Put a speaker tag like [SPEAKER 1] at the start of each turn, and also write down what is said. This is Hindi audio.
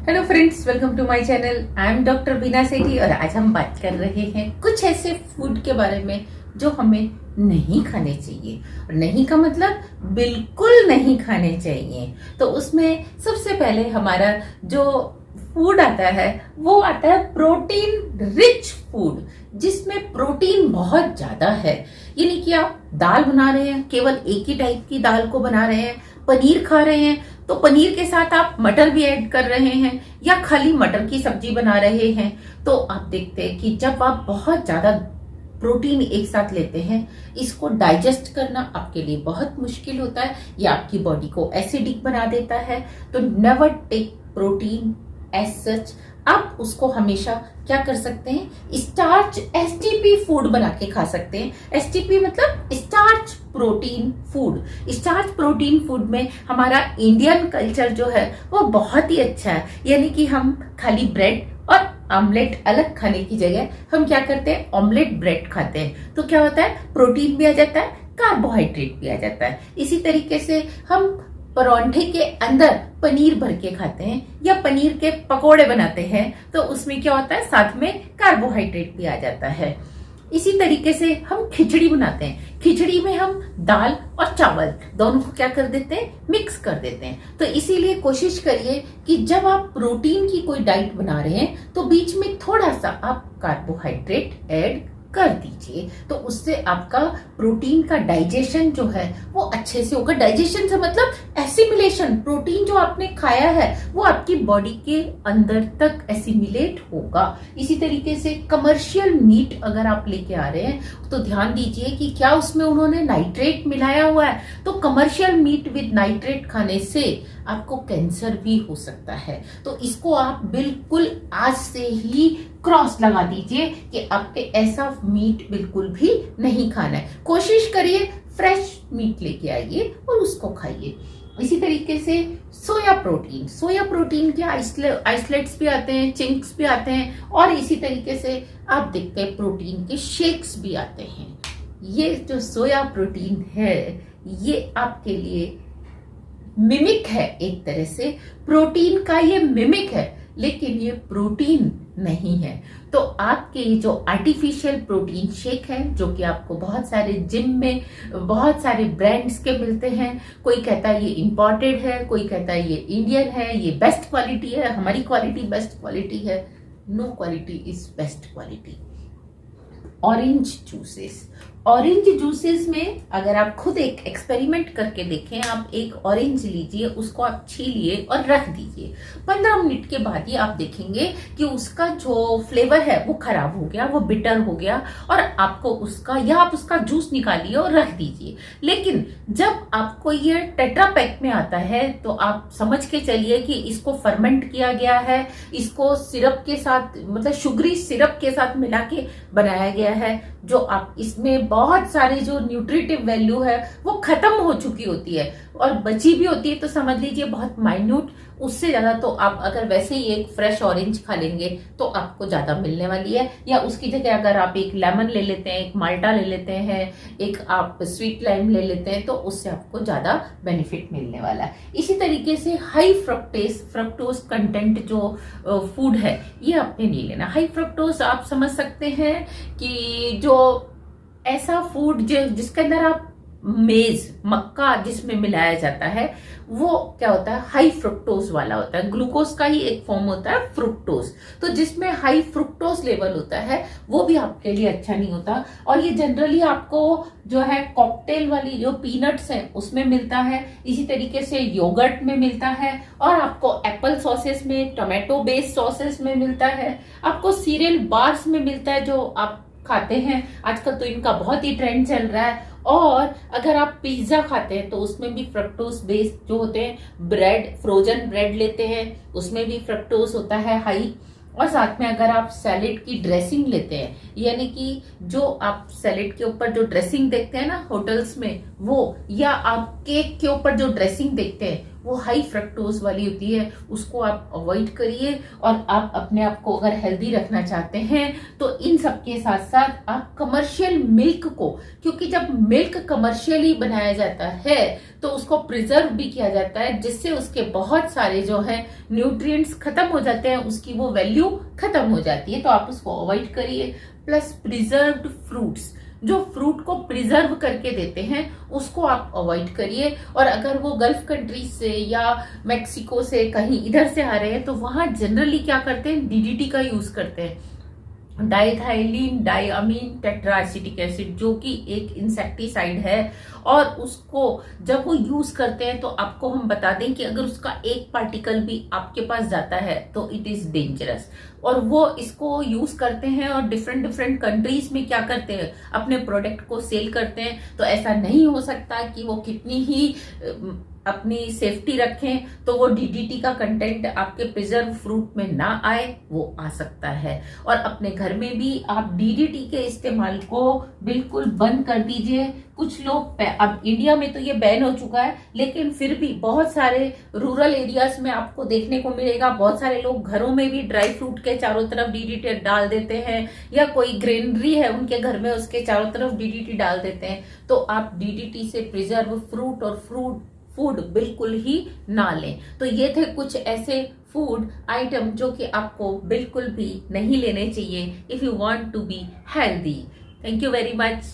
[SPEAKER 1] Hello friends, welcome to my channel. I am doctor Beena Sethi और आज हम बात कर रहे हैं कुछ ऐसे फूड के बारे में जो हमें नहीं खाने चाहिए। और नहीं का मतलब बिल्कुल नहीं खाने चाहिए। तो उसमें सबसे पहले हमारा जो फूड आता है वो आता है प्रोटीन रिच फूड, जिसमें प्रोटीन बहुत ज्यादा है। यानी कि आप दाल बना रहे हैं, केवल एक ही टाइप की दाल को बना रहे हैं, पनीर खा रहे हैं तो पनीर के साथ आप मटर भी ऐड कर रहे हैं, या खाली मटर की सब्जी बना रहे हैं, तो आप देखते हैं कि जब आप बहुत ज्यादा प्रोटीन एक साथ लेते हैं, इसको डाइजेस्ट करना आपके लिए बहुत मुश्किल होता है, या आपकी बॉडी को एसिडिक बना देता है। तो never take protein as such. आप उसको हमेशा क्या कर सकते हैं, स्टार्च एसटीपी फूड बना के खा सकते हैं। एसटीपी मतलब starch protein food. Starch protein food में हमारा इंडियन कल्चर जो है वो बहुत ही अच्छा है। यानी कि हम खाली ब्रेड और ऑमलेट अलग खाने की जगह हम क्या करते हैं, ऑमलेट ब्रेड खाते हैं। तो क्या होता है, प्रोटीन भी आ जाता है, कार्बोहाइड्रेट भी आ जाता है। इसी तरीके से हम परांठे के अंदर पनीर भर के खाते हैं या पनीर के पकोड़े बनाते हैं, तो उसमें क्या होता है, साथ में कार्बोहाइड्रेट भी आ जाता है। इसी तरीके से हम खिचड़ी बनाते हैं। खिचड़ी में हम दाल और चावल दोनों को क्या कर देते हैं, मिक्स कर देते हैं। तो इसीलिए कोशिश करिए कि जब आप प्रोटीन की कोई डाइट बना रहे हैं तो बीच में थोड़ा सा आप कार्बोहाइड्रेट ऐड कर दीजिए। तो उससे आपका प्रोटीन का डाइजेशन जो है वो अच्छे से होगा। डाइजेशन से मतलब एसिमिलेशन, प्रोटीन जो आपने खाया है वो आपकी बॉडी के अंदर तक एसिमिलेट होगा। इसी तरीके से कमर्शियल मीट अगर आप लेके आ रहे हैं तो ध्यान दीजिए कि क्या उसमें उन्होंने नाइट्रेट मिलाया हुआ है। तो कमर्शियल मीट विद नाइट्रेट खाने से आपको कैंसर भी हो सकता है। तो इसको आप बिल्कुल आज से ही क्रॉस लगा दीजिए कि आपके ऐसा मीट बिल्कुल भी नहीं खाना है। कोशिश करिए फ्रेश मीट लेके आइए और उसको खाइए। इसी तरीके से सोया प्रोटीन के आइसलेट्स भी आते हैं, चिंक्स भी आते हैं, और इसी तरीके से आप देखते हैं प्रोटीन के शेक्स भी आते हैं। ये जो सोया प्रोटीन है ये आपके लिए मिमिक है, एक तरह से प्रोटीन का ये मिमिक है, लेकिन ये प्रोटीन नहीं है। तो आपके जो आर्टिफिशियल प्रोटीन शेक है, जो कि आपको बहुत सारे जिम में बहुत सारे ब्रांड्स के मिलते हैं, कोई कहता है ये इंपोर्टेड है, कोई कहता है ये इंडियन है, ये बेस्ट क्वालिटी है, हमारी क्वालिटी बेस्ट क्वालिटी है। No quality is best quality. Orange juices में अगर आप खुद एक एक्सपेरिमेंट करके देखें, आप एक ऑरेंज लीजिए, उसको आप छीलिए और रख दीजिए। 15 मिनट के बाद ही आप देखेंगे कि उसका जो फ्लेवर है वो खराब हो गया, वो बिटर हो गया, और आपको उसका या आप उसका जूस निकालिए और रख दीजिए। लेकिन जब आपको ये टेट्रा पैक में आता है तो आप समझ के चलिए कि इसको फर्मेंट किया गया है, इसको सिरप के साथ मतलब शुगरी सिरप के साथ मिला के बनाया गया है। जो आप इसमें बहुत सारे जो न्यूट्रिटिव वैल्यू है वो खत्म हो चुकी होती है, और बची भी होती है तो समझ लीजिए बहुत माइन्यूट। उससे ज्यादा तो आप अगर वैसे ही एक फ्रेश ऑरेंज खा लेंगे तो आपको ज्यादा मिलने वाली है। या उसकी जगह अगर आप एक लेमन ले लेते हैं, एक माल्टा ले लेते हैं, एक आप स्वीट लाइम ले लेते हैं, तो उससे आपको ज्यादा बेनिफिट मिलने वाला है। इसी तरीके से हाई फ्रक्टोज कंटेंट जो फूड है ये आपने नहीं लेना। हाई फ्रक्टोज आप समझ सकते हैं कि जो ऐसा फूड जिसके अंदर आप मक्का जिसमें मिलाया जाता है वो क्या होता है, हाई फ्रुक्टोज वाला होता है। ग्लूकोज का ही एक फॉर्म होता है फ्रुक्टोज। तो जिसमें हाई फ्रुक्टोज लेवल होता है वो भी आपके लिए अच्छा नहीं होता। और ये जनरली आपको जो है कॉकटेल वाली जो पीनट्स है उसमें मिलता है, इसी तरीके से योगर्ट में मिलता है, और आपको एप्पल सॉसेस में, टोमेटो बेस्ड सॉसेस में मिलता है, आपको सीरियल बार्स में मिलता है जो आप खाते हैं। आजकल तो इनका बहुत ही ट्रेंड चल रहा है। और अगर आप पिज्जा खाते हैं तो उसमें भी फ्रक्टोज बेस्ड जो होते हैं, ब्रेड, फ्रोजन ब्रेड लेते हैं उसमें भी फ्रक्टोज होता है हाई। और साथ में अगर आप सैलेड की ड्रेसिंग लेते हैं, यानी कि जो आप सैलेड के ऊपर जो ड्रेसिंग देखते हैं ना होटल्स में वो, या आप केक के ऊपर जो ड्रेसिंग देखते हैं वो हाई फ्रक्टोज वाली होती है, उसको आप अवॉइड करिए। और आप अपने आप को अगर हेल्दी रखना चाहते हैं तो इन सब के साथ साथ आप कमर्शियल मिल्क को, क्योंकि जब मिल्क कमर्शियली बनाया जाता है तो उसको प्रिजर्व भी किया जाता है, जिससे उसके बहुत सारे जो है न्यूट्रिएंट्स खत्म हो जाते हैं, उसकी वो वैल्यू खत्म हो जाती है, तो आप उसको अवॉइड करिए। प्लस प्रिजर्व्ड फ्रूट्स, जो फ्रूट को प्रिजर्व करके देते हैं उसको आप अवॉइड करिए। और अगर वो गल्फ कंट्रीज से या मेक्सिको से कहीं इधर से आ रहे हैं तो वहां जनरली क्या करते हैं, डीडीटी का यूज करते हैं, डाइथाइलिन डाइअमीन टेट्राएसिटिक एसिड, जो कि एक इंसेक्टिसाइड है। और उसको जब वो यूज करते हैं तो आपको हम बता दें कि अगर उसका एक पार्टिकल भी आपके पास जाता है तो इट इज डेंजरस। और वो इसको यूज करते हैं और डिफरेंट डिफरेंट कंट्रीज में क्या करते हैं, अपने प्रोडक्ट को सेल करते हैं। तो ऐसा नहीं हो सकता कि वो कितनी ही अपनी सेफ्टी रखें तो वो डीडीटी का कंटेंट आपके प्रिजर्व फ्रूट में ना आए, वो आ सकता है। और अपने घर में भी आप डीडीटी के इस्तेमाल को बिल्कुल बंद कर दीजिए। कुछ लोग, अब इंडिया में तो ये बैन हो चुका है, लेकिन फिर भी बहुत सारे रूरल एरियाज में आपको देखने को मिलेगा, बहुत सारे लोग घरों में भी ड्राई फ्रूट के चारों तरफ डीडीटी डाल देते हैं, या कोई ग्रेनरी है उनके घर में उसके चारों तरफ डीडीटी डाल देते हैं। तो आप डीडीटी से प्रिजर्व फ्रूट और फूड बिल्कुल ही ना लें। तो ये थे कुछ ऐसे फूड आइटम जो कि आपको बिल्कुल भी नहीं लेने चाहिए if you want to be healthy. Thank you very much.